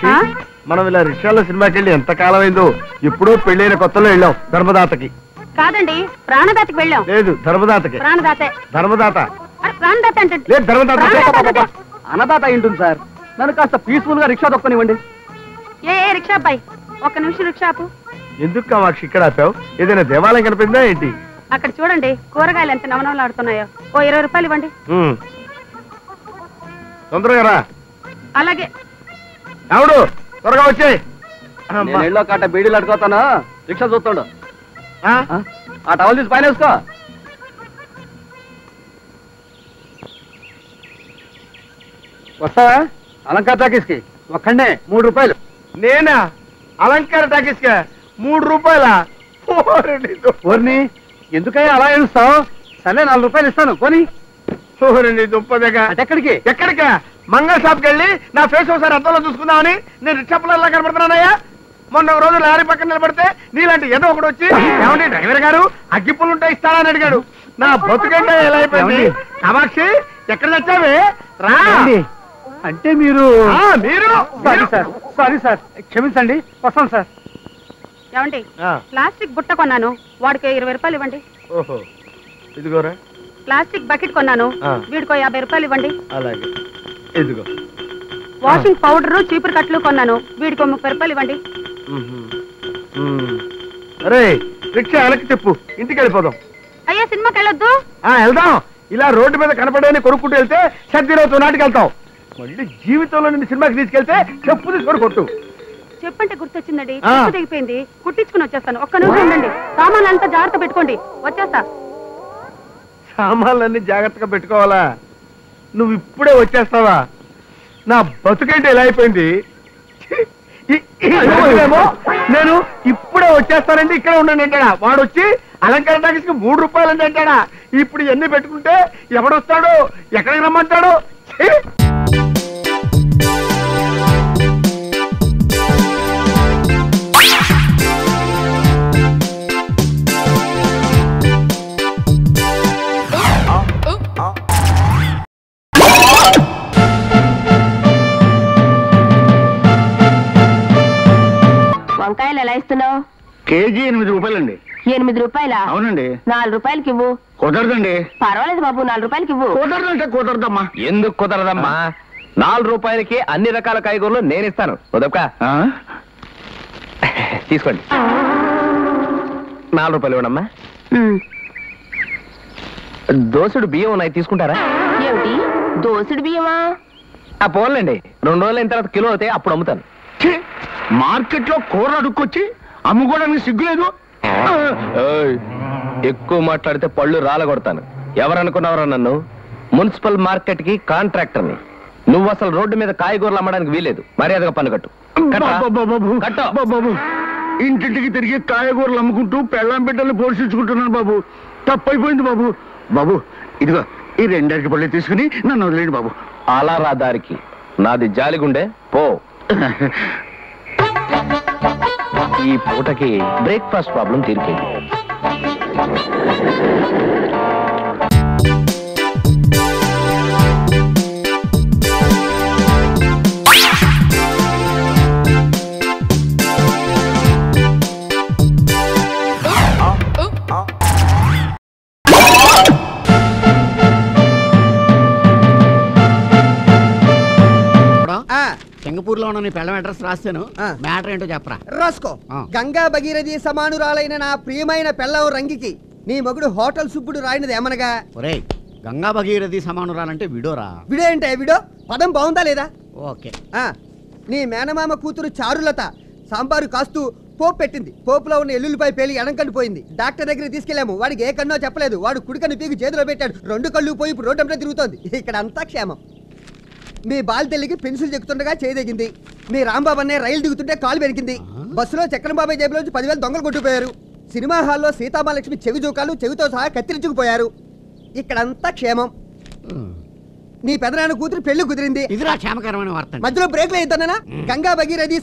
కామాక్షి మనం ఇలా రిక్షాలో సినిమాకి వెళ్ళి ఎంత కాలం అయిందో ఎప్పుడో పెళ్ళైన కొత్తలో వెళ్ళాం ధర్మదాతకి. కాదండి ప్రాణదాతకి వెళ్ళాం. లేదు ధర్మదాతకి. ప్రాణదాతే. ధర్మదాత. ప్రాణదాత అంటే లేదు ధర్మదాత. అన్నదాత అయింటుంది సార్. నన్ను కాస్త పీస్ఫుల్ గా రిక్షా తొక్కనివ్వండి. ఏ రిక్షా అబ్బాయి ఒక్క నిమిషం రిక్షా ఆపు. ఎందుకు కామాక్షి ఇక్కడ ఆపావు? ఏదైనా దేవాలయం కనిపిందా ఏంటి? అక్కడ చూడండి కూరగాయలు ఎంత నవనవలాడుతున్నాయో. ఓ 20 రూపాయలు ఇవ్వండి. తొందరగా రా. అలాగే. ఎవడు త్వరగా వచ్చాయి. నేను కాట బీడీలు అడుగుతాను. రిక్షా చూస్తాడు. ఆ టవల్ తీసి పైన వేసుకో. వస్తావా అలంకార టాకీస్ కి? ఒక్కడే 3 రూపాయలు. నేనా? అలంకార టాకీస్ కా 3 రూపాయలా? ఓర్ని ఎందుకయ్యా అలా ఏడుస్తావు? సరే 4 రూపాయలు ఇస్తాను పోనీ. దుప్పదగా ఎక్కడికి? ఎక్కడికా? మంగళ షాప్కి వెళ్ళి నా ఫేస్ ఒకసారి అద్దంలో చూసుకుందామని నేను రిక్షా పిల్లల్లా కనబడుతున్నానయ్యా. మొన్న ఒక రోజు లారీ పక్కన నిలబడితే నీలాంటి ఏదో ఒకటి వచ్చి ఏమండి డ్రైవర్ గారు అగ్గిపుల్లు ఉంటే ఇస్తానని అడిగాడు. నా బతుకంటే ఎలా అయిపోయింది. కామాక్షి ఎక్కడ తెచ్చావే? రా. అంటే మీరు? సారీ సార్, సారీ సార్, క్షమించండి. వస్తాను సార్. ఏమండి ప్లాస్టిక్ బుట్ట కొన్నాను, వాడికి 20 రూపాయలు ఇవ్వండి. ఓహో ఇదిగోరా. ప్లాస్టిక్ బకెట్ కొన్నాను, వీడికో 50 రూపాయలు ఇవ్వండి. అలాగే ఇదిగో. వాషింగ్ పౌడర్ చీపురు కట్లు కొన్నాను, వీడికో 30 రూపాయలు ఇవ్వండి. అరే రిక్షా వెనక్కి చెప్పు, ఇంటికి వెళ్ళిపోదాం. అయ్యా సినిమాకి వెళ్ళొద్దు. వెళ్దాం. ఇలా రోడ్డు మీద కనపడని కొనుక్కుంటూ వెళ్తే సర్దిరోజు నాటికి వెళ్తాం. మళ్ళీ జీవితంలో నిన్ను సినిమాకి తీసుకెళ్తే చెప్పు తీసుకొని కొట్టు. చెప్పంటే గుర్తొచ్చిందండి, చెప్పు తెగిపోయింది, కుట్టించుకుని వచ్చేస్తాను. ఒక్క నిమిషం ఉండండి. సామాన్లంతా జాగ్రత్త పెట్టుకోండి, వచ్చేస్తా. సామాన్లన్నీ జాగ్రత్తగా పెట్టుకోవాలా? నువ్వు ఇప్పుడే వచ్చేస్తావా? నా బతుకంటే ఎలా అయిపోయింది. నేను ఇప్పుడే వచ్చేస్తానండి, ఇక్కడ ఉండండి అంటాడా. వాడు వచ్చి అలంకార టాకీస్ కి 3 రూపాయలు అండి అంటాడా. ఇప్పుడు ఇవన్నీ పెట్టుకుంటే ఎవడొస్తాడు, ఎక్కడికి రమ్మంటాడు? వంకాయలు ఎలా ఇస్తున్నావు? కేజీ 8 రూపాయలండి. 8 రూపాయలా? అవునండి. 4 రూపాయలకి ఇవ్వు. కుదరదండి. పర్వాలేదు బాబు, 4 రూపాయలకి ఇవ్వు. కుదరదంటే కుదరదమ్మా. ఎందుకు కుదరదమ్మా? 4 రూపాయలకి అన్ని రకాల కాయగూరలు నేను ఇస్తాను. వదక్క తీసుకోండి. 4 రూపాయలు ఇవ్వనమ్మా. దోసుడు బియ్యం ఉన్నాయి, తీసుకుంటారా? ఏమిటి దోసుడు బియ్యమా? పోన్లేండి, 2 రోజులు అయిన తర్వాత కిలో అవుతాయి, అప్పుడు అమ్ముతాను. మార్కెట్ లో కూర అడుక్కొచ్చి అమ్ముకోవడానికి సిగ్గులేదు. ఎక్కువ మాట్లాడితే పళ్ళు రాలగొడతాను. ఎవరనుకున్నావరా నన్ను? మున్సిపల్ మార్కెట్ కి కాంట్రాక్టర్ని. నువ్వు అసలు రోడ్డు మీద కాయగూరలు అమ్మడానికి వీలేదు. మర్యాదగా పన్ను కట్టు. బాబు ఇంటింటికి తిరిగి కాయగూరలు అమ్ముకుంటూ పెళ్ళాం బిడ్డల్ని పోషించుకుంటున్నాను బాబు. తప్పైపోయింది బాబు. బాబు ఇదిగో ఈ 2 అరటి పళ్ళు తీసుకుని నన్ను వదిలేండి బాబు. అలా రా దారికి. నాది జాలిగుండే పో. ఈ పూటకి బ్రేక్ఫాస్ట్ ప్రాబ్లం తీరిపోయింది. సింగపూర్లో ఉన్న నీ పెళ్ళం అడ్రస్ రాస్తాను. మ్యాటర్ ఏంటో చెప్పరా. రాసుకో. గంగా భగీరథి సమానురాలైన నా ప్రియమైన పెళ్ళం రంగికి నీ మగుడు హోటల్ సుబ్బుడు రాయినది ఏమనగా. ఒరేయ్, గంగా భగీరథి సమానురాలంటే విడోరా. విడో ఏంటే విడో? పదం బాగుందా లేదా? ఓకే. నీ మేనమామ కూతురు చారులత సాంబారు కాస్తూ పోపు పెట్టింది. పోపులో ఉన్న ఎల్లుల్లిపై పేలి ఎడంకండిపోయింది. డాక్టర్ దగ్గర తీసుకెళ్లాము. వాడికి ఏ కన్నో చెప్పలేదు. వాడు కుడికన్ను పీకి చేతిలో పెట్టాడు. 2 కళ్ళు పోయి ఇప్పుడు రోడ్డంతా తిరుగుతోంది. ఇక్కడ అంతా క్షేమం. మీ బాల్తెల్లికి పెన్సిల్ చెక్కుతుండగా చేయదగింది. మీ రాంబాబు అనే రైలు దిగుతుంటే కాలు పెరిగింది. బస్సులో చక్రం బాబాయ్ జేబులోంచి 10,000 దొంగలు కొట్టుకుపోయారు. సినిమా హాల్లో సీతామహాలక్ష్మి చెవి జోకాలు చెవితో సహా కత్తిరించుకుపోయారు. ఇక్కడంతా క్షేమం. నీ పెదనాన్న కూతురు పెళ్లి కుదిరింది. ఇదిరా క్షేమకరమైన వార్త. మధ్యలో బ్రేక్లు అవుతానా? గంగా భగీరథి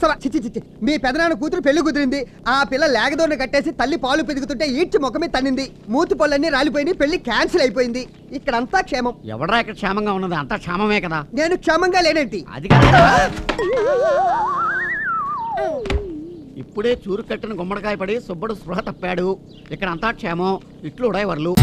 మీ పెదనాన్న కూతురు పెళ్లి కుదిరింది. ఆ పిల్ల లేగదోడిని కట్టేసి తల్లి పాలు పెరుగుతుంటే ఈడ్చి ముఖమే తన్నింది. మూతి పళ్ళన్నీ రాలిపోయింది. పెళ్లి క్యాన్సిల్ అయిపోయింది. ఇక్కడంతా క్షేమం. ఎవడరా ఇక్కడ క్షేమంగా ఉన్నది? అంతా క్షేమమే కదా. నేను క్షేమంగా లేనేంటి? అది ఇప్పుడే చూరు కట్టిన గుమ్మడికాయ పడి సుబ్బడు స్పృహ తప్పాడు. ఇక్కడ అంతా క్షేమం. ఇట్లు ఉడయవర్లు.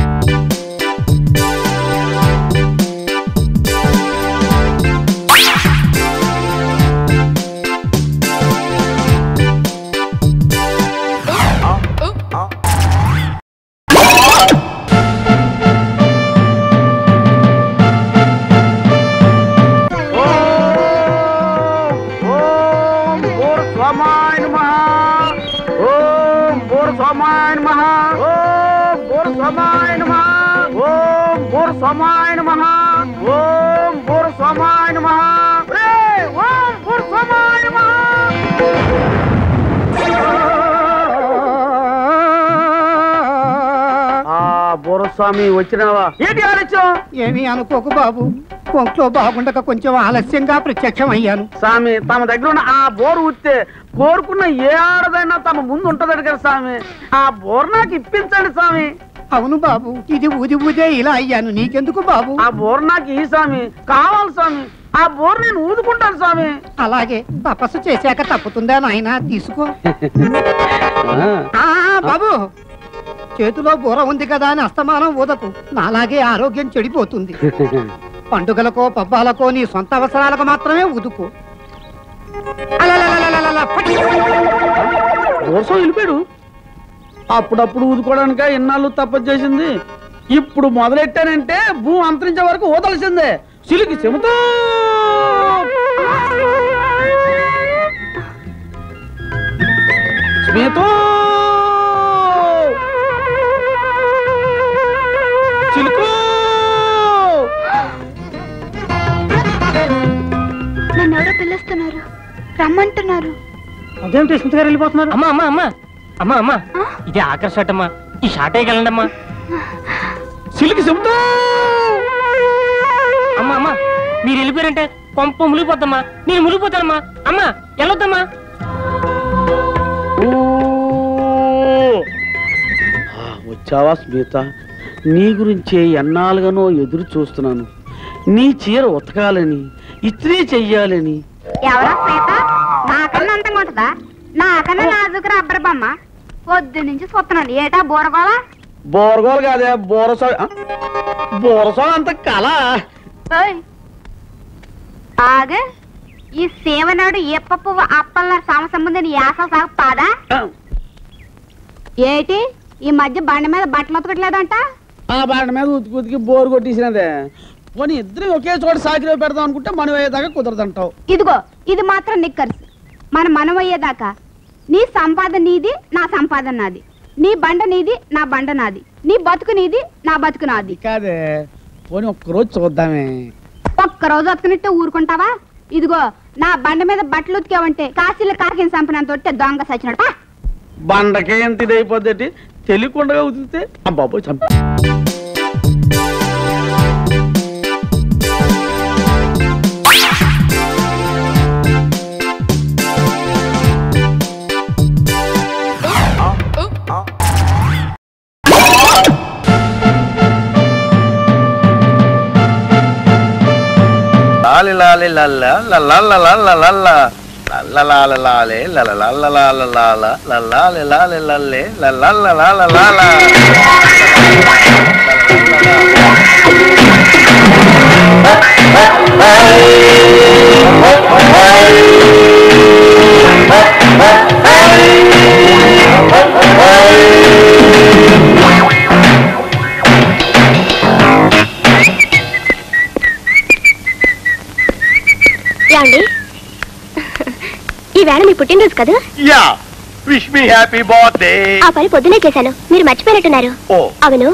స్వామి వచ్చినావా? ఏంటి ఆలస్యం? ఏమీ అనుకోకు బాబు, ఒంట్లో బాగుండక కొంచెం ఆలస్యంగా ప్రత్యక్షం అయ్యాను. స్వామి తమ దగ్గర ఉన్న ఆ బోరు ఉత్తే కోరుకున్న ఏ ఆడదైనా తమ ముందు ఉంటదట కదా స్వామి. ఆ బోర్ నాకు ఇప్పించండి స్వామి. అవును బాబు, ఇది ఊది ఊదే ఇలా అయ్యాను. నీకెందుకు బాబు? ఆ బోర్ నాకు ఈ స్వామి కావాలి స్వామి. ఆ బోర్ నేను ఊదుకుంటాను స్వామి. అలాగే తపస్సు చేశాక తప్పుతుందా నాయనా? తీసుకో. బాబు, చేతిలో బుర్ర ఉంది కదా అని అస్తమానం ఊదకు. నాలాగే ఆరోగ్యం చెడిపోతుంది. పండుగలకో పబ్బాలకో నీ సొంత అవసరాలకు మాత్రమే ఊదుకో. వెళ్ళిపోయాడు. అప్పుడప్పుడు ఊదుకోవడానిక ఎన్నాళ్ళు తప్పదు చేసింది. ఇప్పుడు మొదలెట్టానంటే భూ అంతరించే వరకు ఊదలసిందే. చిలికి చెబుతూ స్మితో చిలుకు నన్ను ఎవరో పిలుస్తున్నారు, రమ్మంటున్నారు. అదేమిటి స్మిత గారు వెళ్ళిపోతున్నారు? అమ్మా అమ్మా అమ్మా అమ్మా అమ్మా ఇది ఆఖరి షాట్ అమ్మా. ఈ షాట్ అయ్యగలండి అమ్మా. చిలికి చెబుతూ అమ్మా అమ్మా మీరు వెళ్ళిపోయారంటే కొంప మునిగిపోద్దమ్మా. నేను మునిగిపోతానమ్మా. అమ్మా వెళ్ళొద్దమ్మా. వచ్చావా స్మిత? నీ గురించే ఎన్నాళ్ళుగానో ఎదురు చూస్తున్నాను. నీ చీర ఉతకాలని, ఇస్త్రీ చెయ్యాలని. ఎవరో శ్వేత నాకన్నా అంతంగా ఉంటుందా? నాకన్నా నాజుకు రబ్బర్ బొమ్మ. పొద్దు నుంచి చూస్తున్నాను. ఏటా బోరగోళ? బోరగోలు కాదే, బోరసో. బోరసో అంత కళ. ఆగే ఈ సేవనాడు ఎప్ప పువ్వు అప్పల సంబంధించిన యాస సాగుపాదా? ఏటి ఈ మధ్య బండి మీద బట్టలు ఉతకట్లేదంట? ఆ బండి మీద ఉతికి బోరు కొట్టేసినదే. పోనీ ఇద్దరు ఒకే చోట సాకిలో పెడదాం అనుకుంటే మనం అయ్యేదాకా కుదరదంటావు. ఇదిగో ఇది మాత్రం నిక్కర్స్. మనం అయ్యేదాకా నీ సంపాదన నీది, నా సంపాదన నాది. నీ బండ నీది, నా బండ నాది. నీ బతుకు నీది, నా బతుకు నాది. కాదే, పోనీ ఒక్కరోజు చూద్దామే. ఒక్కరోజు ఉతకనిట్టే ఊరుకుంటావా? ఇదిగో నా బండ మీద బట్టలు ఉతికావంటే కాశీలో కాకిని చంపినంత తొట్టే దొంగ సచ్చినట్టు. బండకే ఎంత ఇదైపోద్ది, తెలియకుండా ఉతికితే అబ్బాబోయ్ చంపి. లాలి లాలి లల్ల లల్ల లల్ల లల్ల లల్ల లాలే లల్ల లల్ల లాల లాల లల్లాలి లాలి లల్లే లల్ల లాల లాల. ఈవేళ మీ పుట్టినరోజు కదా? Yeah, wish me happy birthday. ఆ పని పొద్దునే చేశాను, మీరు మర్చిపోయినట్టున్నారు. అవును,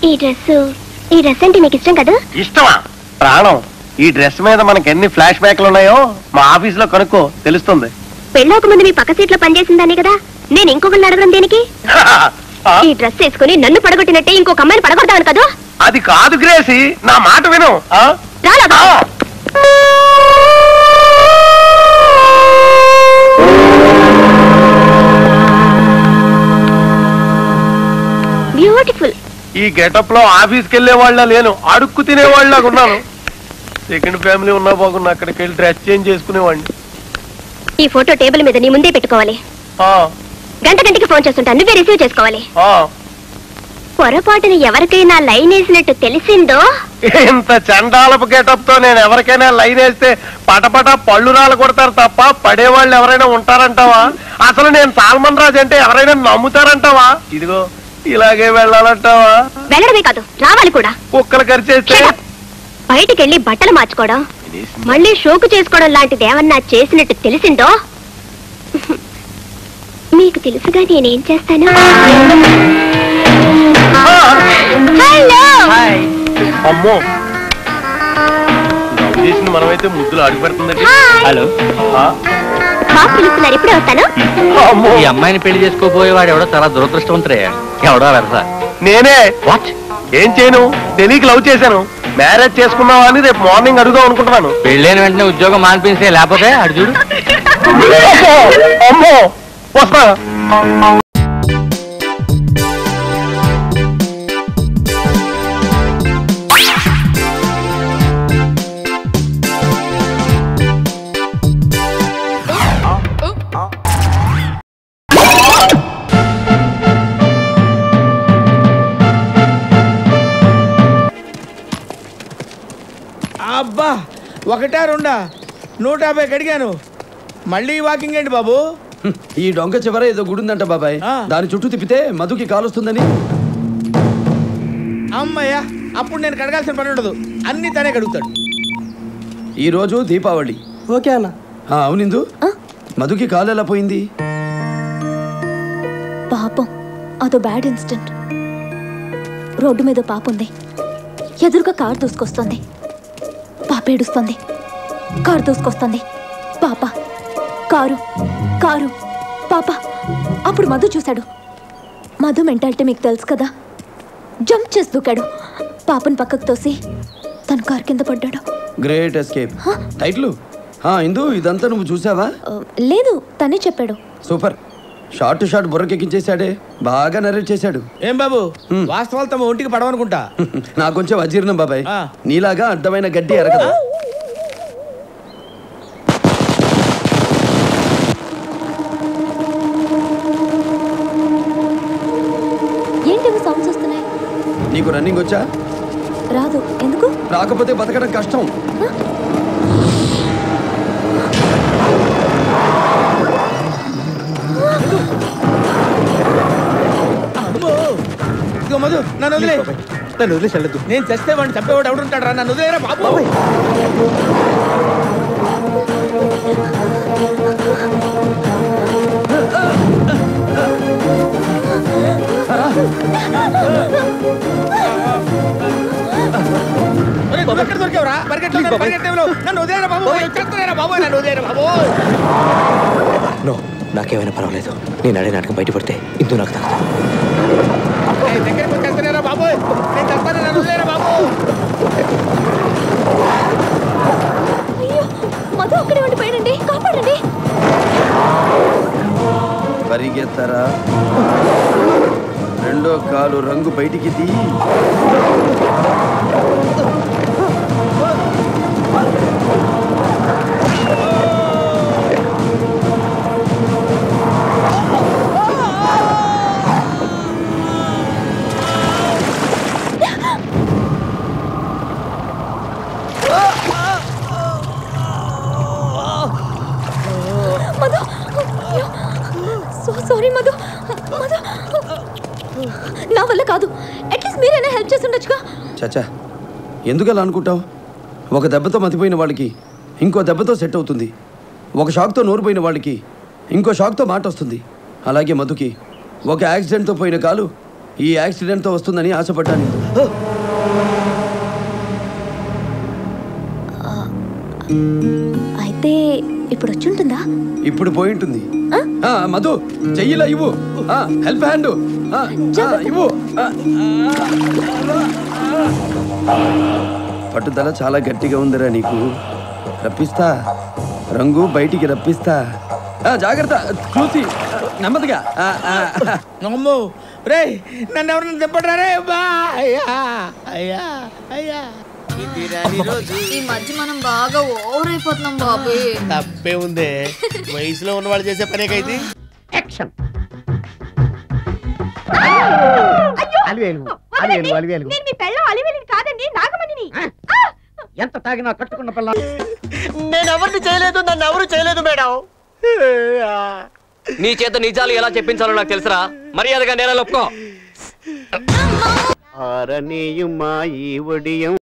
ఈ డ్రెస్ అంటే మీకు ఇష్టం కదా? ఇష్టమా? ప్రాణం. ఈ డ్రెస్ మీద మనకి ఎన్ని ఫ్లాష్ బ్యాక్లు ఉన్నాయో మా ఆఫీస్ లో కనుక్కో, తెలుస్తుంది. పెళ్ళోక ముందు మీ పక్క సీట్ లో పనిచేసిందానే కదా, నేను ఇంకొకరిని అడగడం దేనికి? ఈ డ్రెస్ వేసుకుని నన్ను పడగొట్టినట్టే ఇంకొక అమ్మాయిని పడగొడతాను కదా. అది కాదు గ్రేసి, నా మాట విను. బ్యూటిఫుల్. ఈ గెటప్ లో ఆఫీస్కి వెళ్లే వాళ్ళ లేను, అడుక్కు తినేవాళ్ళగా ఉన్నాను. సెకండ్ ఫ్యామిలీ ఉన్నా బాగున్నా, అక్కడికి వెళ్ళి డ్రెస్ చేంజ్ చేసుకునేవాడిని. ఈ ఫోటో టేబుల్ మీద నీ ముందే పెట్టుకోవాలి. గంట గంటకి ఫోన్ చేస్తుంటా, నువ్వే రిసీవ్ చేసుకోవాలి. పొరపాటున ఎవరికైనా లైన్ వేసినట్టు తెలిసిందో, ఇంత చండాలపు గెటప్ తో నేను ఎవరికైనా లైన్ వేస్తే పటపట పళ్ళు రాలు కొడతారు తప్ప పడేవాళ్ళు ఎవరైనా ఉంటారంటావా? అసలు నేను సాల్మన్ రాజు అంటే ఎవరైనా నమ్ముతారంటావా? ఇదిగో ఇలాగే వెళ్ళాలంటావా? వెళ్ళడమే కాదు రావాలి కూడా. కుక్కలు ఖర్చేస్తే బయటికి వెళ్ళి బట్టలు మార్చుకోవడం, మళ్ళీ షోకు చేసుకోవడం లాంటిది ఏమన్నా చేసినట్టు తెలిసిందో, మీకు తెలుసుగా నేనేం చేస్తాను. అమ్మో చేసింది మనమైతే ముద్దులు అడుగు పెడుతుందండి. హలో పిలుస్తున్నారు, ఎప్పుడే వస్తాను. ఈ అమ్మాయిని పెళ్లి చేసుకోబోయేవాడు ఎవడో చాలా దురదృష్టవంతుడే. ఎవడో వెళ్తా నేనే. వాట్? ఏం చేయను, తెలియక లవ్ చేశాను. మ్యారేజ్ చేసుకున్నావా అని రేపు మార్నింగ్ అడుగుదాం అనుకుంటున్నాను. పెళ్ళైన వెంటనే ఉద్యోగం మానిపించే, లేకపోతే అడు చూడు. అమ్మో వస్తా. అబ్బా ఒకటా రెండా 150 అడిగాను. మళ్ళీ వాకింగ్ ఏంటి బాబు? ఈ డొంక చివర ఏదో గుడి ఉందంట బాబాయ్, దాని చుట్టూ తిప్పితే మధుకి కాలుస్తుందని. అమ్మయ్యా, అప్పుడు నేను కడగాల్సిన పని ఉండదు, అన్ని తనే కడుగుతాడు. ఈ రోజు దీపావళి. ఓకే అన్న. అవునిందు, మధుకి కాలు ఎలా పోయింది? పాపం అదో బ్యాడ్ ఇన్సిడెంట్. రోడ్డు మీద పాప ఉంది, ఎదురుగా కారు దూసుకొస్తుంది. పాప ఏడుస్తుంది, కారు దూసుకొస్తుంది. పాప కారు కారు పాప. అప్పుడు మధు చూశాడు. మధు మెంటాలిటీ మీకు తెలుసు కదా, జంప్ చేసి దూకాడు. పాపను పక్కకు తోసి తన కారు కింద పడ్డాడు. Great escape. టైటిల్ ఇందు, ఇదంతా నువ్వు చూసావా? లేదు, తనే చెప్పాడు. సూపర్. షార్ట్ టు షార్ట్ బుర్రకెక్కించేశాడే, బాగా నరేట్ చేశాడు. ఏం బాబు, వాస్తవాలు తమ ఒంటికి పడవనుకుంటా. నాకు కొంచెం అజీర్ణం బాబాయ్, నీలాగా అడ్డమైన గడ్డి ఎరగదు. ఏంటి సౌండ్స్ వస్తున్నాయి? నీకు రన్నింగ్ వచ్చా? రాదు. ఎందుకు? రాకపోతే బతకడం కష్టం. ఇదిగో మధు, నన్ను వదిలే. నన్ను వదిలేసి వెళ్ళదు. నేను చస్తే వాడిని చంపేవాడు ఎవడుంటాడు రా, నన్ను వదిలేరా బాబు. ఎక్కడ దొరికావురా? నన్ను వదిలేరా బాబు, చెప్తారా బాబు, నన్ను వదిలేరా బాబు. నాకేమైనా పర్వాలేదు, నేను అడే నాటకం బయటపడితే ఇందు నాకు తగ్గదు. దగ్గరికి వచ్చేస్తారా బాబు, నేను చెప్తాను, నన్ను వదిలేరా బాబు. అయ్యో, మధు అక్కడే ఉండిపోయాడండి, కాపాడండి. పరిగెత్తరా, రెండో కాలు రంగు బయటికి తీ. మధు, సారీ మధు. మధు, నా వల్ల కాదు, అట్లీస్ట్ మీరైనా హెల్ప్ చేసి ఉండొచ్చుగా. చచ్చా, ఎందుకు అలా అనుకుంటావు? ఒక దెబ్బతో మతిపోయిన వాళ్ళకి ఇంకో దెబ్బతో సెట్ అవుతుంది. ఒక షాక్తో నోరుపోయిన వాళ్ళకి ఇంకో షాక్తో మాట వస్తుంది. అలాగే మధుకి ఒక యాక్సిడెంట్తో పోయిన కాలు ఈ యాక్సిడెంట్తో వస్తుందని ఆశపడ్డాను. అయితే ఇప్పుడు వచ్చి ఉంటుందా? ఇప్పుడు పోయి ఉంటుంది. మధు, చెయ్యిలా ఇవ్వు, హెల్ప్ హ్యాండ్ ఇవ్వు. పట్టుదల చాలా గట్టిగా ఉందిరా నీకు. రప్పిస్తా, రంగు బయటికి రప్పిస్తా. జాగ్రత్త, చూసి నెమ్మదిగా. అమ్మో రే, నన్ను ఎవరన్నా దింపడరా రే. అయ్యా అయ్యా అయ్యా. ఈ మధ్య మనం బాగా ఓవర్ అయిపోతున్నాం బాబు. తప్పే ఉందే, వయసులో ఉన్న వాళ్ళు చేసే పనే కైతే. యాక్షన్. ఎంత తాగినా కట్టుకున్న పిల్ల. నేను ఎవరిని చేయలేదు, నన్ను ఎవరు చేయలేదు మేడం. నీ చేత నిజాలు ఎలా చెప్పించాలో నాకు తెలుసురా. మర్యాదగా నేల ఒప్పుకో. ఆరనీయుమా ఈ ఒడియం